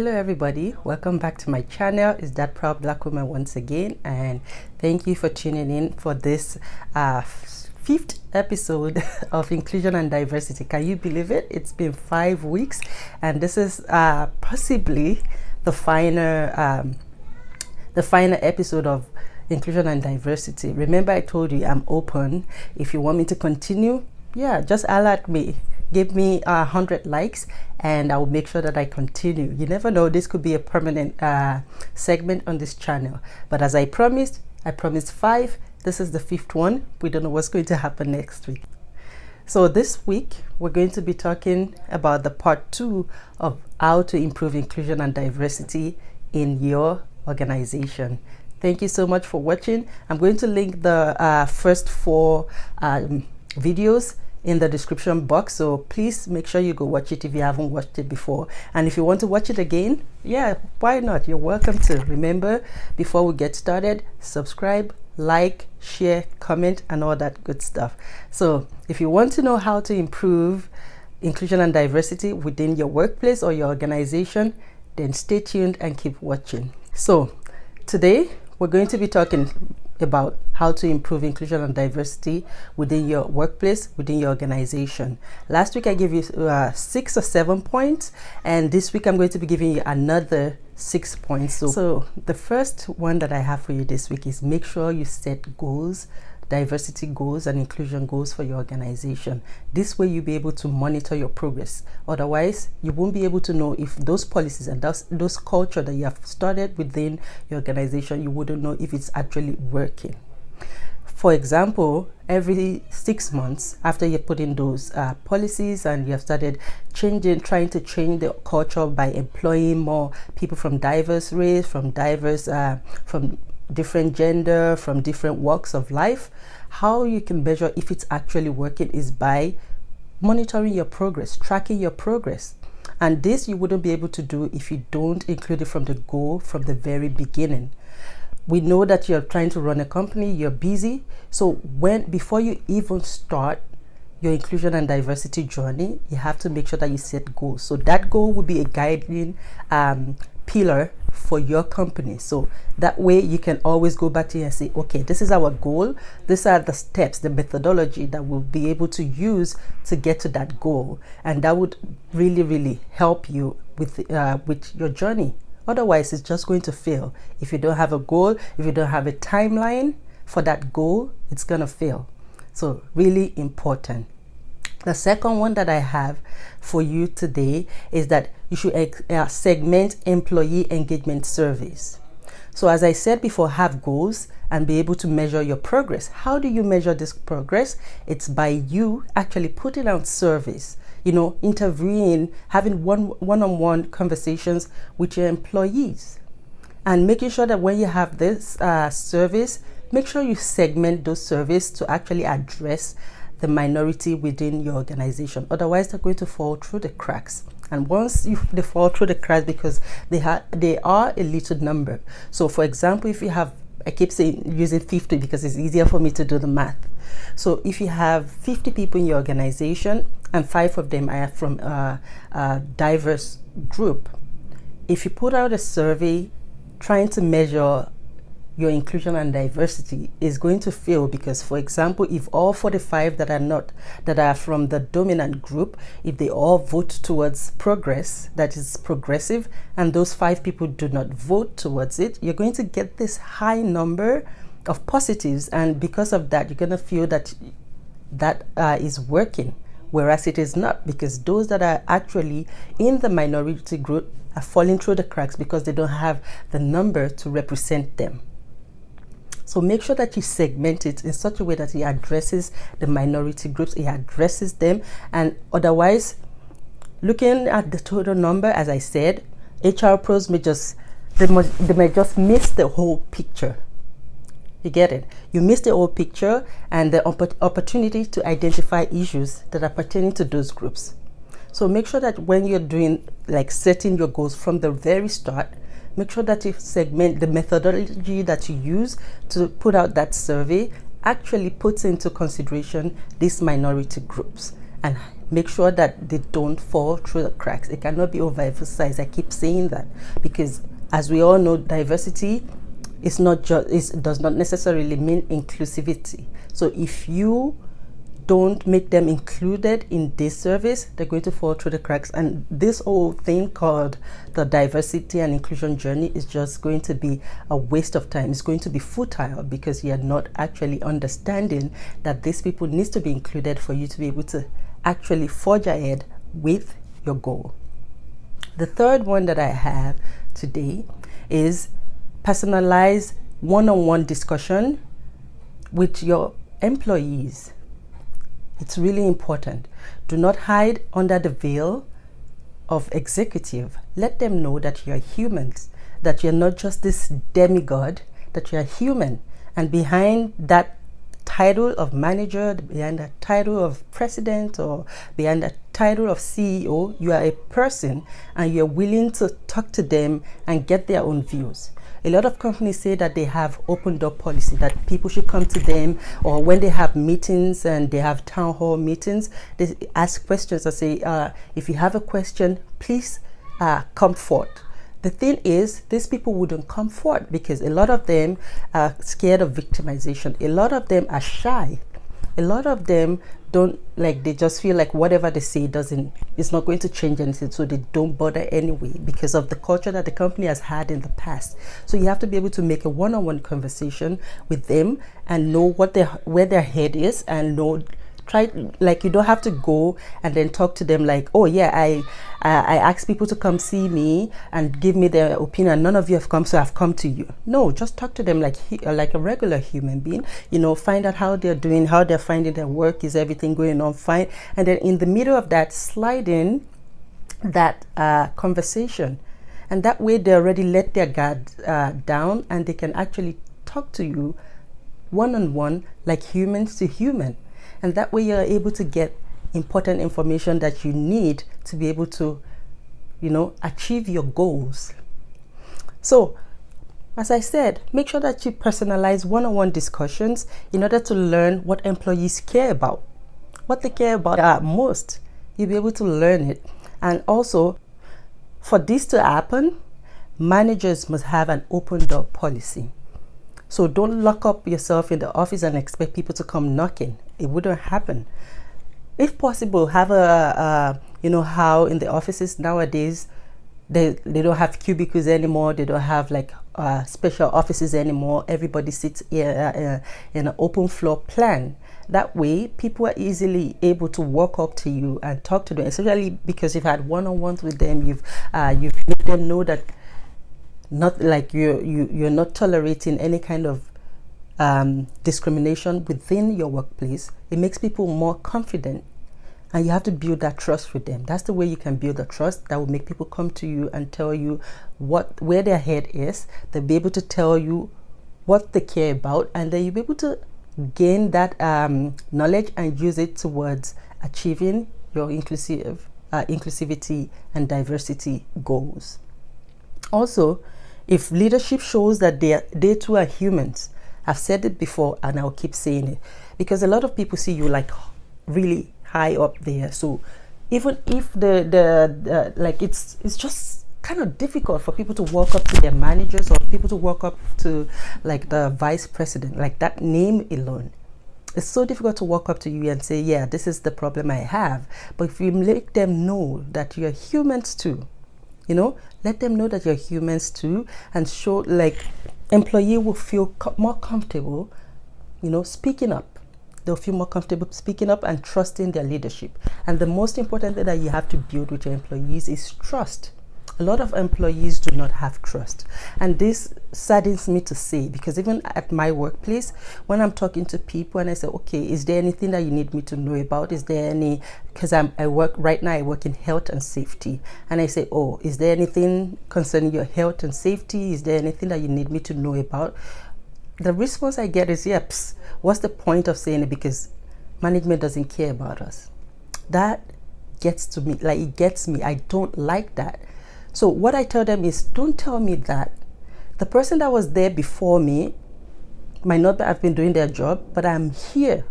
Hello everybody, welcome back to my channel. It's That Proud Black Woman once again, and thank you for tuning in for this fifth episode of Inclusion and Diversity. Can you believe it? It's been 5 weeks, and this is possibly the final episode of Inclusion and Diversity. Remember, I told you I'm open. If you want me to continue, yeah, just alert me. Give me 100 likes and I will make sure that I continue. You never know, this could be a permanent segment on this channel. But as I promised 5. This is the 5th one. We don't know what's going to happen next week. So this week, we're going to be talking about the part 2 of how to improve inclusion and diversity in your organization. Thank you so much for watching. I'm going to link the first 4 videos in the description box, so please make sure you go watch it if you haven't watched it before. And if you want to watch it again, yeah, why not? You're welcome to. Remember, before we get started, subscribe, like, share, comment, and all that good stuff. So if you want to know how to improve inclusion and diversity within your workplace or your organization, then stay tuned and keep watching. So today we're going to be talking about how to improve inclusion and diversity within your workplace, within your organization. Last week I gave you 6 or 7 points, and this week I'm going to be giving you another 6 points. So the first one that I have for you this week is make sure you set goals, diversity goals and inclusion goals for your organization. This way you'll be able to monitor your progress. Otherwise, you won't be able to know if those policies and those culture that you have started within your organization, you wouldn't know if it's actually working. For example, every 6 months after you put in those policies and you have started trying to change the culture by employing more people from diverse race, from different gender, from different walks of life, how you can measure if it's actually working is by monitoring your progress, tracking your progress. And this you wouldn't be able to do if you don't include it from the goal from the very beginning. We know that you're trying to run a company, you're busy. So before you even start your inclusion and diversity journey, you have to make sure that you set goals. So that goal will be a guiding pillar for your company. So that way you can always go back to you and say, okay, this is our goal. These are the steps, the methodology that we'll be able to use to get to that goal. And that would really, really help you with your journey. Otherwise, it's just going to fail. If you don't have a goal, if you don't have a timeline for that goal, it's going to fail. So really important. The second one that I have for you today is that you should segment employee engagement surveys. So as I said before, have goals and be able to measure your progress. How do you measure this progress? It's by you actually putting out surveys, interviewing, having one-on-one conversations with your employees, and making sure that when you have this surveys, make sure you segment those surveys to actually address the minority within your organization. Otherwise, they're going to fall through the cracks. And once they fall through the cracks, because they are a little number. So for example, if you have, I keep using 50 because it's easier for me to do the math. So if you have 50 people in your organization and 5 of them are from a diverse group, if you put out a survey trying to measure your inclusion and diversity, is going to fail, because for example, if all 45 that are from the dominant group, if they all vote towards progress, that is progressive, and those 5 people do not vote towards it, you're going to get this high number of positives, and because of that you're going to feel that is working, whereas it is not, because those that are actually in the minority group are falling through the cracks because they don't have the number to represent them. So make sure that you segment it in such a way that it addresses the minority groups, it addresses them. And otherwise, looking at the total number, as I said, HR pros may just miss the whole picture. You get it? You miss the whole picture and the opportunity to identify issues that are pertaining to those groups. So make sure that when you're doing, setting your goals from the very start, make sure that you segment the methodology that you use to put out that survey actually puts into consideration these minority groups. and make sure that they don't fall through the cracks. It cannot be overemphasized. I keep saying that because, as we all know, diversity is not just, it does not necessarily mean inclusivity. So if you don't make them included in this service, they're going to fall through the cracks. And this whole thing called the diversity and inclusion journey is just going to be a waste of time. It's going to be futile because you're not actually understanding that these people need to be included for you to be able to actually forge ahead with your goal. The third one that I have today is personalized one-on-one discussion with your employees. It's really important. Do not hide under the veil of executive. Let them know that you're humans, that you're not just this demigod, that you're human. And behind that title of manager, behind that title of president, or behind that title of CEO, you are a person and you're willing to talk to them and get their own views. A lot of companies say that they have open door policy, that people should come to them, or when they have meetings and they have town hall meetings, they ask questions and say, if you have a question, please come forth. The thing is, these people wouldn't come forth because a lot of them are scared of victimization. A lot of them are shy. A lot of them don't, like, they just feel like whatever they say it's not going to change anything, so they don't bother anyway because of the culture that the company has had in the past. So you have to be able to make a one-on-one conversation with them and know where their head is, and know, you don't have to go and then talk to them like, oh yeah, I asked people to come see me and give me their opinion. None of you have come, so I've come to you. No, just talk to them like a regular human being. Find out how they're doing, how they're finding their work. Is everything going on fine? And then in the middle of that, slide in that conversation, and that way they already let their guard down, and they can actually talk to you one-on-one, like humans to human. And that way you're able to get important information that you need to be able to, achieve your goals. So, as I said, make sure that you personalize one-on-one discussions in order to learn what employees care about, what they care about most. You'll be able to learn it. And also, for this to happen, managers must have an open door policy. So don't lock up yourself in the office and expect people to come knocking. It wouldn't happen. If possible, have how in the offices nowadays, they don't have cubicles anymore. They don't have special offices anymore. Everybody sits in an open floor plan. That way, people are easily able to walk up to you and talk to them, especially because you've had one-on-ones with them. You've made them know that not like you're not tolerating any kind of discrimination within your workplace. It makes people more confident, and you have to build that trust with them. That's the way you can build a trust that will make people come to you and tell you where their head is. They'll be able to tell you what they care about, and then you'll be able to gain that knowledge and use it towards achieving your inclusivity and diversity goals. Also, if leadership shows that they too are humans, I've said it before and I'll keep saying it, because a lot of people see you like really high up there. So even if it's just kind of difficult for people to walk up to their managers, or people to walk up to like the vice president, like that name alone. It's so difficult to walk up to you and say, yeah, this is the problem I have. But if you make them know that you're humans too, let them know that you're humans too, and show, like, employee will feel more comfortable, speaking up. They'll feel more comfortable speaking up and trusting their leadership. And the most important thing that you have to build with your employees is trust. A lot of employees do not have trust, and this saddens me to say, because even at my workplace, when I'm talking to people and I say, okay, is there anything that you need me to know about? Is there any, because I work in health and safety, and I say, oh, is there anything concerning your health and safety? Is there anything that you need me to know about? The response I get is, yes. What's the point of saying it? Because management doesn't care about us. That gets to me, like, it gets me. I don't like that. So what I tell them is, don't tell me that. The person that was there before me might not have been doing their job, but I'm here.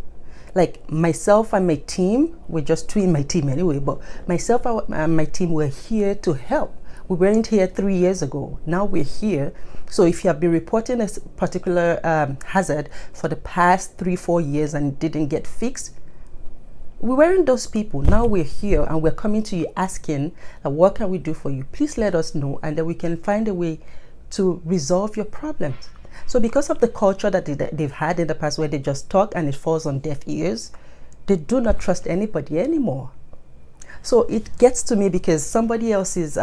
like myself and my team, we're just two in my team anyway, but myself and my team were here to help. We weren't here 3 years ago. Now we're here. So if you have been reporting a particular hazard for the past 3-4 years and it didn't get fixed, we weren't those people. Now we're here and we're coming to you asking, what can we do for you? Please let us know, and then we can find a way to resolve your problems. So because of the culture that they've had in the past, where they just talk and it falls on deaf ears, they do not trust anybody anymore. So it gets to me because somebody else's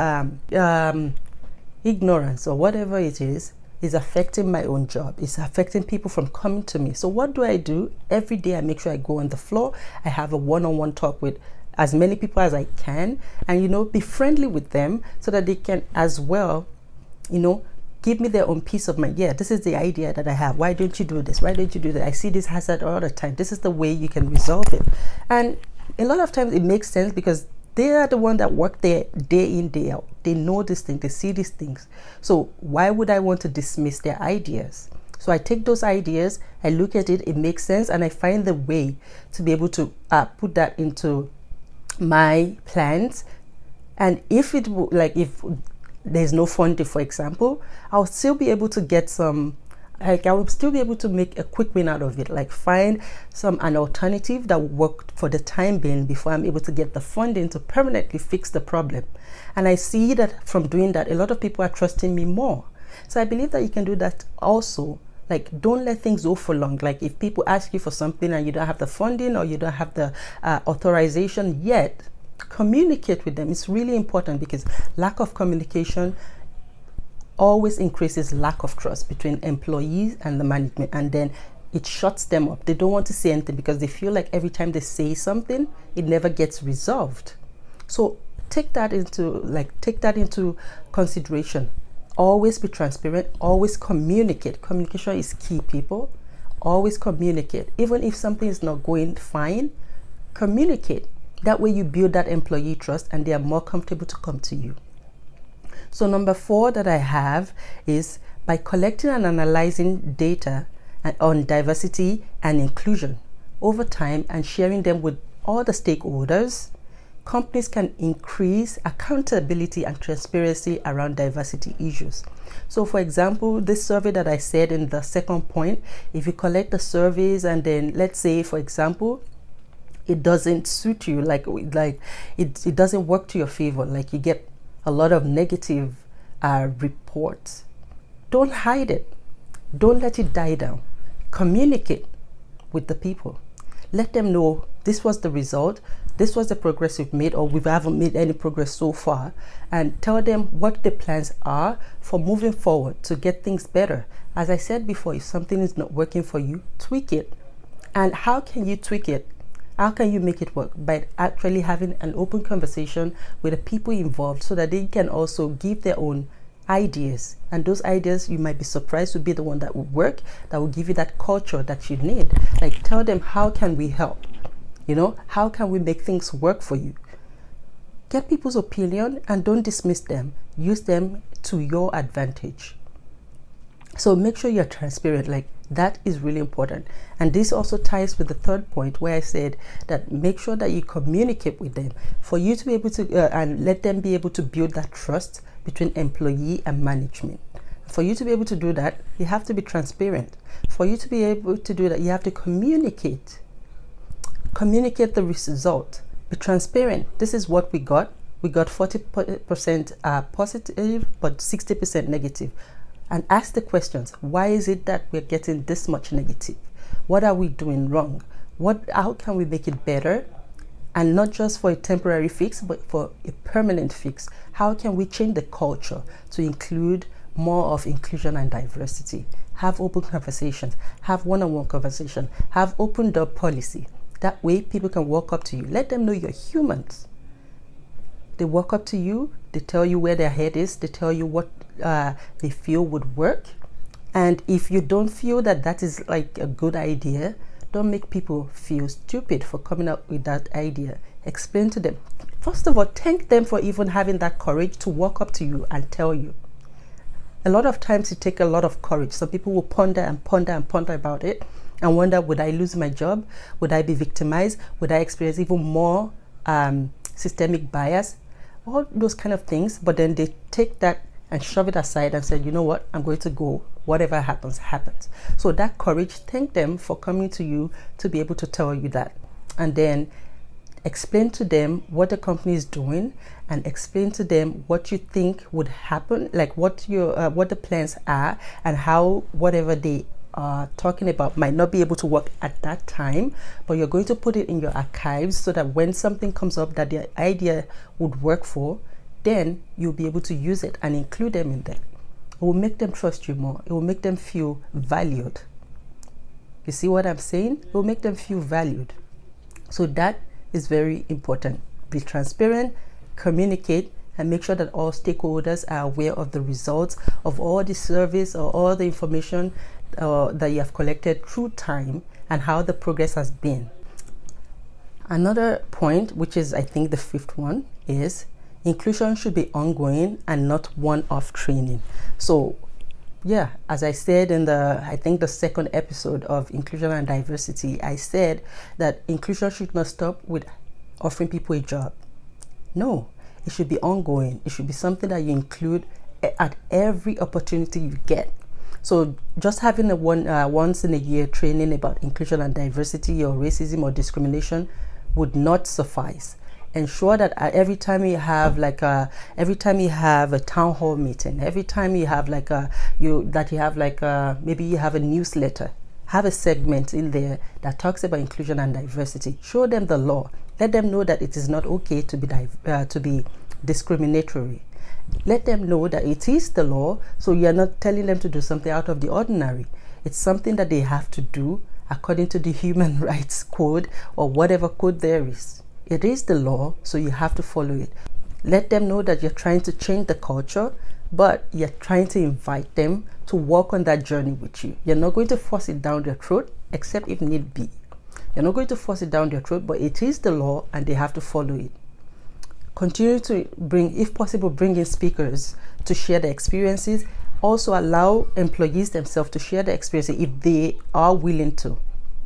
ignorance or whatever it is affecting my own job. It's affecting people from coming to me. So what do? Every day I make sure I go on the floor. I have a one-on-one talk with as many people as I can, and be friendly with them so that they can as well, give me their own peace of mind. Yeah, this is the idea that I have. Why don't you do this? Why don't you do that? I see this hazard all the time. This is the way you can resolve it. And a lot of times it makes sense because they are the one that work there day in, day out. They know these things. They see these things. So why would I want to dismiss their ideas? So I take those ideas, I look at it, it makes sense, and I find the way to be able to put that into my plans. And if there's no funding, for example, I'll still be able to get some, I will still be able to make a quick win out of it, like find an alternative that will work for the time being before I'm able to get the funding to permanently fix the problem. And I see that from doing that, a lot of people are trusting me more. So I believe that you can do that also. Like, don't let things go for long. Like, if people ask you for something and you don't have the funding or you don't have the authorization yet, communicate with them. It's really important because lack of communication always increases lack of trust between employees and the management, and then it shuts them up. They don't want to say anything because they feel like every time they say something, it never gets resolved. So take that into consideration. Always be transparent. Always communicate. Communication is key, people. Always communicate. Even if something is not going fine, communicate. That way you build that employee trust and they are more comfortable to come to you. So number 4 that I have is by collecting and analyzing data on diversity and inclusion over time and sharing them with all the stakeholders, companies can increase accountability and transparency around diversity issues. So for example, this survey that I said in the second point, if you collect the surveys and then let's say, for example, it doesn't suit you, like it doesn't work to your favor, like you get a lot of negative reports, don't hide it. Don't let it die down. Communicate with the people. Let them know this was the result, this was the progress we've made, or we haven't made any progress so far, and tell them what the plans are for moving forward to get things better. As I said before, if something is not working for you, tweak it. And how can you tweak it? How can you make it work? By actually having an open conversation with the people involved so that they can also give their own ideas. And those ideas, you might be surprised, will be the one that will work, that will give you that culture that you need. Like, tell them, how can we help? How can we make things work for you? Get people's opinion and don't dismiss them. Use them to your advantage. So make sure you're transparent. Like, that is really important. And this also ties with the third point where I said that make sure that you communicate with them for you to be able to and let them be able to build that trust between employee and management. For you to be able to do that, you have to be transparent. For you to be able to do that, you have to communicate the result. Be transparent. This is what we got. We got 40% positive but 60% negative. And ask the questions. Why is it that we're getting this much negative? What are we doing wrong? How can we make it better? And not just for a temporary fix, but for a permanent fix. How can we change the culture to include more of inclusion and diversity? Have open conversations, have one-on-one conversation, have open door policy. That way people can walk up to you. Let them know you're humans. They walk up to you, they tell you where their head is, they tell you what they feel would work. And if you don't feel that that is like a good idea, don't make people feel stupid for coming up with that idea. Explain to them. First of all, thank them for even having that courage to walk up to you and tell you. A lot of times it takes a lot of courage. Some people will ponder and ponder and ponder about it. and wonder, would I lose my job? Would I be victimized? Would I experience even more systemic bias? All those kind of things. But then they take that and shove it aside and said, you know what, I'm going to go. Whatever happens, happens. So that courage, thank them for coming to you to be able to tell you that. And then explain to them what the company is doing, and explain to them what you think would happen, like what the plans are, and how whatever they are talking about might not be able to work at that time, but you're going to put it in your archives so that when something comes up that the idea would work for, then you'll be able to use it and include them in there. It will make them trust you more. It will make them feel valued. You see what I'm saying? It will make them feel valued. So that is very important. Be transparent, communicate, and make sure that all stakeholders are aware of the results of all the service or all the information that you have collected through time and how the progress has been. Another point, which is I think the fifth one, is inclusion should be ongoing and not one-off training. So yeah, as I said in I think the second episode of Inclusion and Diversity, I said that inclusion should not stop with offering people a job. No, it should be ongoing. It should be something that you include at every opportunity you get. So just having a once in a year training about inclusion and diversity or racism or discrimination would not suffice. Ensure that every time you have a town hall meeting, every time you have maybe you have a newsletter, have a segment in there that talks about inclusion and diversity. Show them the law. Let them know that it is not okay to be discriminatory. Let them know that it is the law, so you're not telling them to do something out of the ordinary. It's something that they have to do according to the human rights code or whatever code there is. It is the law, so you have to follow it. Let them know that you're trying to change the culture, but you're trying to invite them to walk on that journey with you. You're not going to force it down their throat, except if need be. You're not going to force it down their throat, but it is the law and they have to follow it. Continue to if possible, bring in speakers to share their experiences. Also allow employees themselves to share their experiences if they are willing to.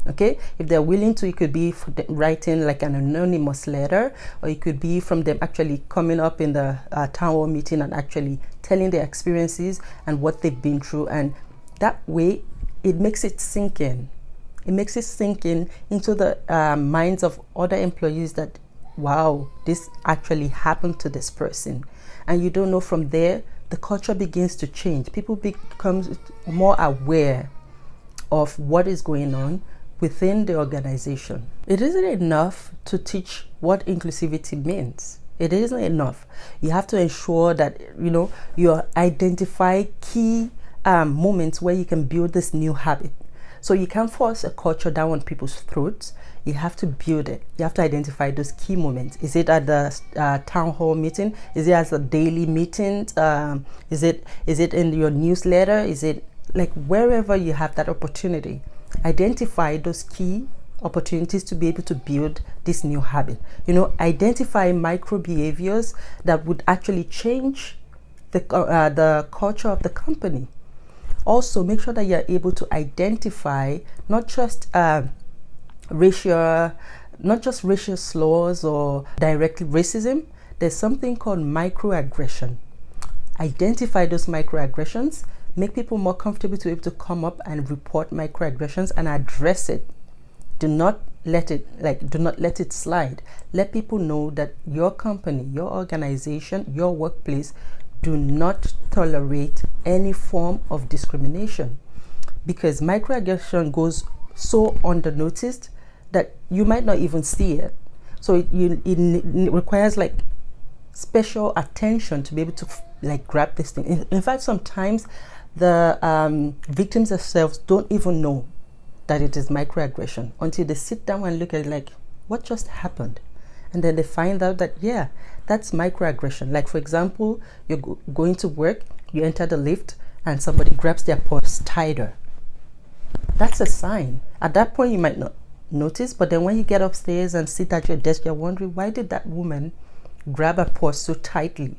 Okay, if they're willing to, it could be writing like an anonymous letter, or it could be from them actually coming up in the town hall meeting and actually telling their experiences and what they've been through. And that way, it makes it sink in. It makes it sink in into the minds of other employees that, wow, this actually happened to this person. And you don't know, from there, the culture begins to change. People become more aware of what is going on within the organization. It isn't enough to teach what inclusivity means. It isn't enough. You have to ensure that you identify key moments where you can build this new habit. So you can't force a culture down on people's throats. You have to build it. You have to identify those key moments. Is it at the town hall meeting? Is it as a daily meeting? Is it in your newsletter? Is it like wherever you have that opportunity? Identify those key opportunities to be able to build this new habit. Identify micro behaviors that would actually change the culture of the company. Also, make sure that you're able to identify not just racial slurs or direct racism. There's something called microaggression. Identify those microaggressions. Make people more comfortable to be able to come up and report microaggressions and address it. Do not let it slide. Let people know that your company, your organization, your workplace do not tolerate any form of discrimination, because microaggression goes so under-noticed that you might not even see it. So it requires like special attention to be able to grab this thing. In fact, sometimes the victims themselves don't even know that it is microaggression until they sit down and look at it like, what just happened? And then they find out that, yeah, that's microaggression. Like, for example, you're going to work, you enter the lift, and somebody grabs their purse tighter. That's a sign. At that point, you might not notice, but then when you get upstairs and sit at your desk, you're wondering, why did that woman grab her purse so tightly?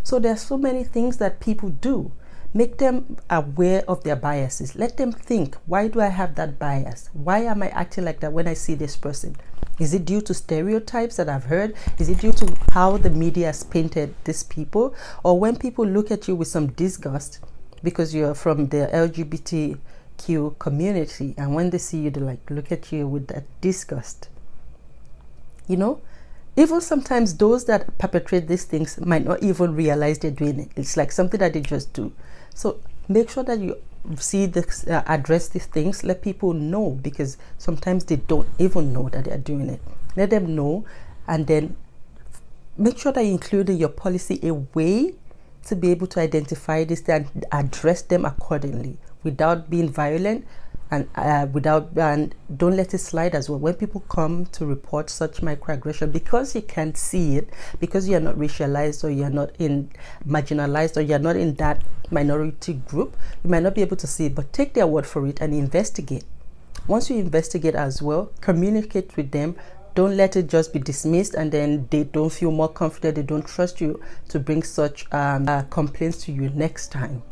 So there's so many things that people do Make them aware of their biases. Let them think, why do I have that bias? Why am I acting like that when I see this person? Is it due to stereotypes that I've heard? Is it due to how the media has painted these people? Or when people look at you with some disgust because you're from the LGBTQ community, and when they see you, they like look at you with that disgust. You know, even sometimes those that perpetrate these things might not even realize they're doing it. It's like something that they just do. So make sure that you see this, address these things. Let people know, because sometimes they don't even know that they're doing it. Let them know, and then make sure that you include in your policy a way to be able to identify this and address them accordingly without being violent, and don't let it slide as well. When people come to report such microaggression, because you can't see it, because you're not racialized, or you're not marginalized, or you're not in that minority group, you might not be able to see it, but take their word for it and investigate. Once you investigate as well, communicate with them. Don't let it just be dismissed and then they don't feel more confident, they don't trust you to bring such complaints to you next time.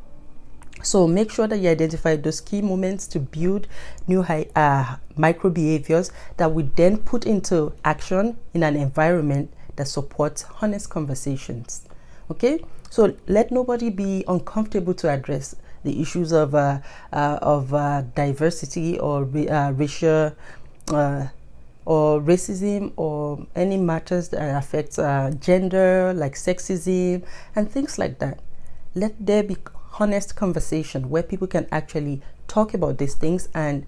So make sure that you identify those key moments to build new micro behaviors that we then put into action in an environment that supports honest conversations. Okay, so let nobody be uncomfortable to address the issues of diversity or racial or racism, or any matters that affect gender, like sexism and things like that. Let there be honest conversation where people can actually talk about these things and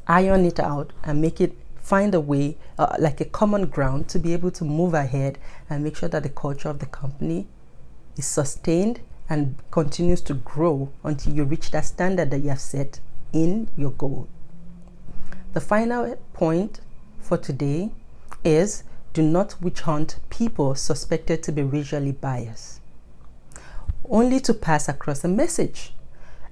iron it out and find a way, like a common ground, to be able to move ahead and make sure that the culture of the company is sustained and continues to grow until you reach that standard that you have set in your goal. The final point for today is, do not witch hunt people suspected to be racially biased, only to pass across a message.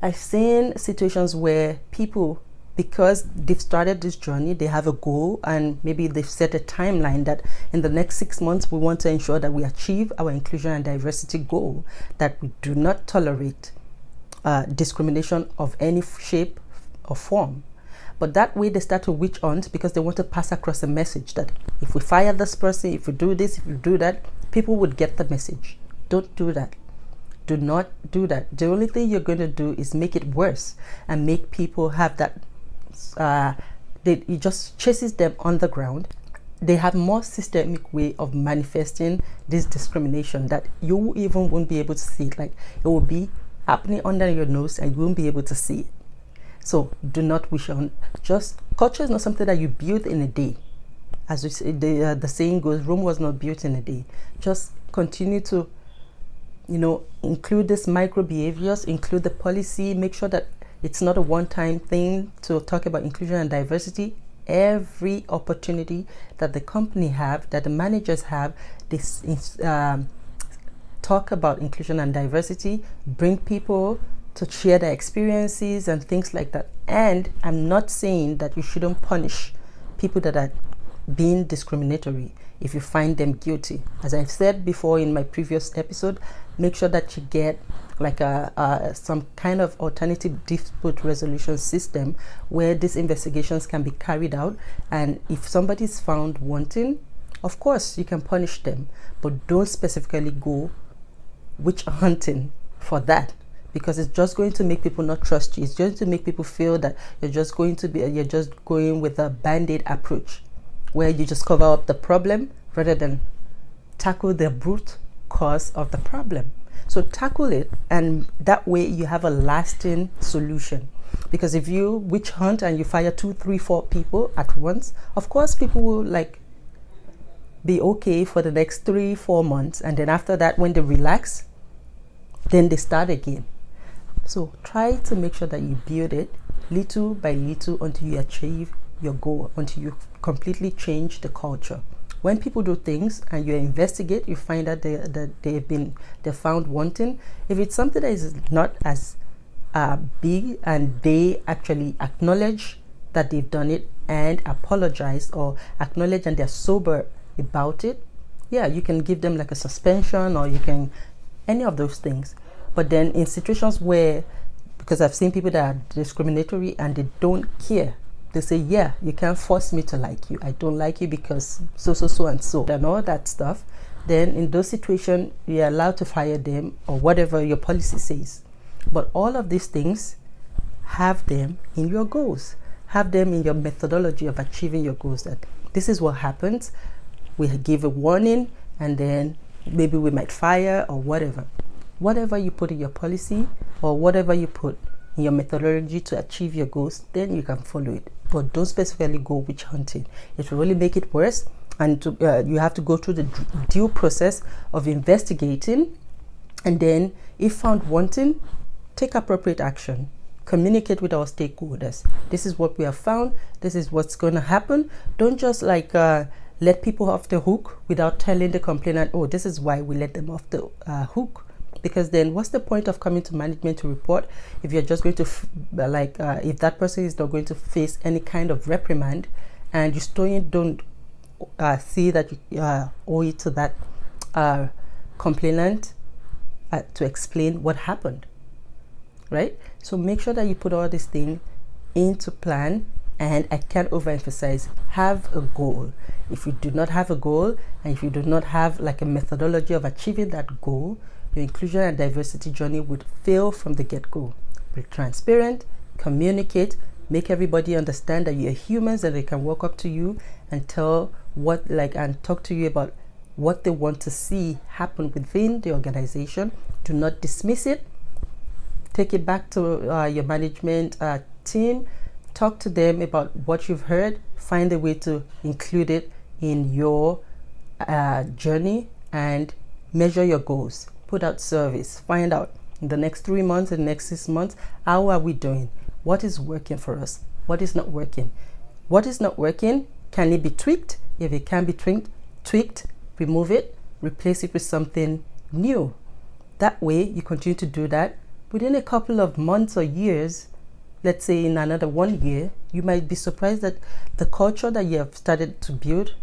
I've seen situations where people, because they've started this journey, they have a goal, and maybe they've set a timeline that in the next 6 months we want to ensure that we achieve our inclusion and diversity goal, that we do not tolerate discrimination of any shape or form. But that way they start to witch hunt because they want to pass across a message that if we fire this person, if we do this, if we do that, people would get the message. Don't do that. Do not do that. The only thing you're going to do is make it worse and make people have that, it just chases them on the ground. They have more systemic way of manifesting this discrimination that you even won't be able to see it. Like, it will be happening under your nose and you won't be able to see it. So do not wish on. Just, culture is not something that you build in a day. As we say, the saying goes, Rome was not built in a day. Just continue to, include these micro behaviors, include the policy, make sure that it's not a one-time thing to talk about inclusion and diversity. Every opportunity that the company have, that the managers have, this talk about inclusion and diversity, bring people to share their experiences and things like that. And I'm not saying that you shouldn't punish people that are being discriminatory if you find them guilty. As I've said before in my previous episode, make sure that you get like some kind of alternative dispute resolution system where these investigations can be carried out. And if somebody is found wanting, of course you can punish them, but don't specifically go witch hunting for that, because it's just going to make people not trust you. It's going to make people feel that you're just going with a band-aid approach where you just cover up the problem rather than tackle the root cause of the problem. So tackle it, and that way you have a lasting solution. Because if you witch hunt and you fire 2, 3, 4 people at once, of course people will be okay for the next 3, 4 months, and then after that, when they relax, then they start again. So try to make sure that you build it little by little until you achieve your goal, until you completely change the culture. When people do things and you investigate, you find that they're found wanting. If it's something that is not as big and they actually acknowledge that they've done it and apologize, or acknowledge and they're sober about it, yeah, you can give them like a suspension, or you can any of those things. But then in situations where, because I've seen people that are discriminatory and they don't care, they say, yeah, you can't force me to like you, I don't like you because so and all that stuff. Then in those situations, you're allowed to fire them or whatever your policy says. But all of these things, have them in your goals, have them in your methodology of achieving your goals. That this is what happens, we give a warning, and then maybe we might fire or whatever you put in your policy or whatever you put in your methodology to achieve your goals, then you can follow it. But don't specifically go witch hunting. It will really make it worse, and you have to go through the due process of investigating, and then if found wanting, take appropriate action. Communicate with our stakeholders. This is what we have found, this is what's going to happen. Don't just like let people off the hook without telling the complainant, oh, this is why we let them off the hook. Because then what's the point of coming to management to report if you're just going to if that person is not going to face any kind of reprimand, and you still don't see that you owe it to that complainant to explain what happened, right? So make sure that you put all these things into plan. And I can't overemphasize, have a goal. If you do not have a goal, and if you do not have like a methodology of achieving that goal, your inclusion and diversity journey would fail from the get-go. Be transparent, communicate, make everybody understand that you're humans and they can walk up to you and and talk to you about what they want to see happen within the organization. Do not dismiss it. Take it back to your management team. Talk to them about what you've heard. Find a way to include it in your journey and measure your goals. Put out surveys. Find out in the next 3 months, in the next 6 months, how are we doing? What is working for us? What is not working? What is not working? Can it be tweaked? If it can be tweaked, remove it, replace it with something new. That way, you continue to do that. Within a couple of months or years, let's say in another 1 year, you might be surprised that the culture that you have started to build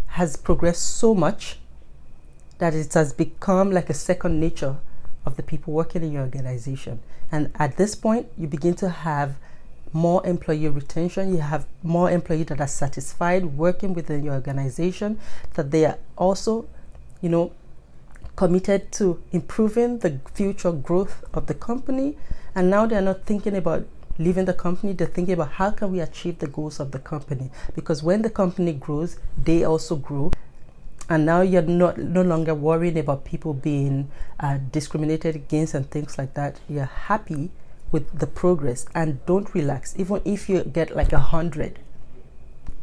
has progressed so much that it has become like a second nature of the people working in your organization. And at this point, you begin to have more employee retention. You have more employees that are satisfied working within your organization, that they are also, committed to improving the future growth of the company. And now they're not thinking about leaving the company, they're thinking about how can we achieve the goals of the company, because when the company grows, they also grow. And now you're no longer worrying about people being discriminated against and things like that. You're happy with the progress, and don't relax. Even if you get like 100,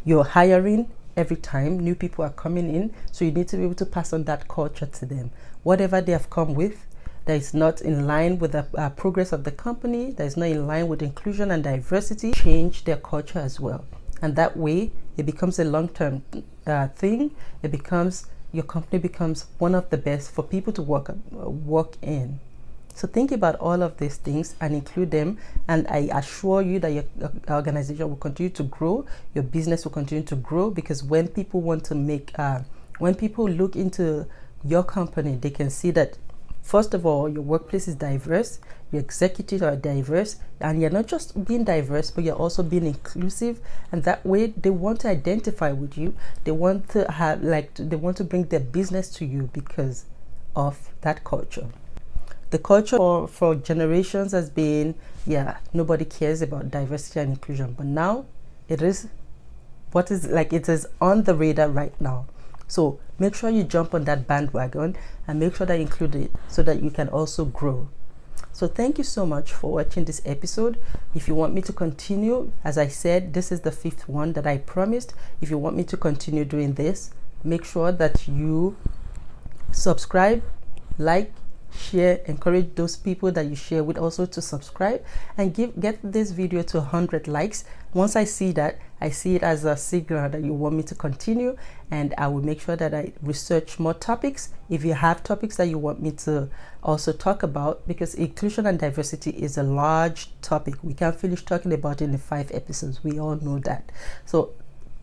you're hiring every time new people are coming in, so you need to be able to pass on that culture to them. Whatever they have come with that is not in line with the progress of the company, that is not in line with inclusion and diversity, change their culture as well. And that way, it becomes a long-term thing. Your company becomes one of the best for people to work in. So think about all of these things and include them. And I assure you that your organization will continue to grow. Your business will continue to grow, because when people want to when people look into your company, they can see that, first of all, your workplace is diverse, your executives are diverse, and you're not just being diverse, but you're also being inclusive. And that way, they want to identify with you. They want to bring their business to you because of that culture. The culture for generations has been, nobody cares about diversity and inclusion, but now it is on the radar right now. So make sure you jump on that bandwagon and make sure that you include it so that you can also grow. So thank you so much for watching this episode. If you want me to continue, as I said, this is the 5th one that I promised. If you want me to continue doing this, make sure that you subscribe, like, share, encourage those people that you share with also to subscribe, and get this video to 100 likes. Once I see that, I see it as a signal that you want me to continue, and I will make sure that I research more topics. If you have topics that you want me to also talk about, because inclusion and diversity is a large topic, we can't finish talking about it in 5 episodes. We all know that. So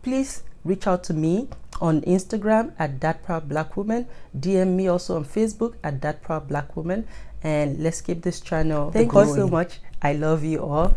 please reach out to me on Instagram at thatproudblackwoman. DM me also on Facebook at thatproudblackwoman, and let's keep this channel. Thank you so much. I love you all.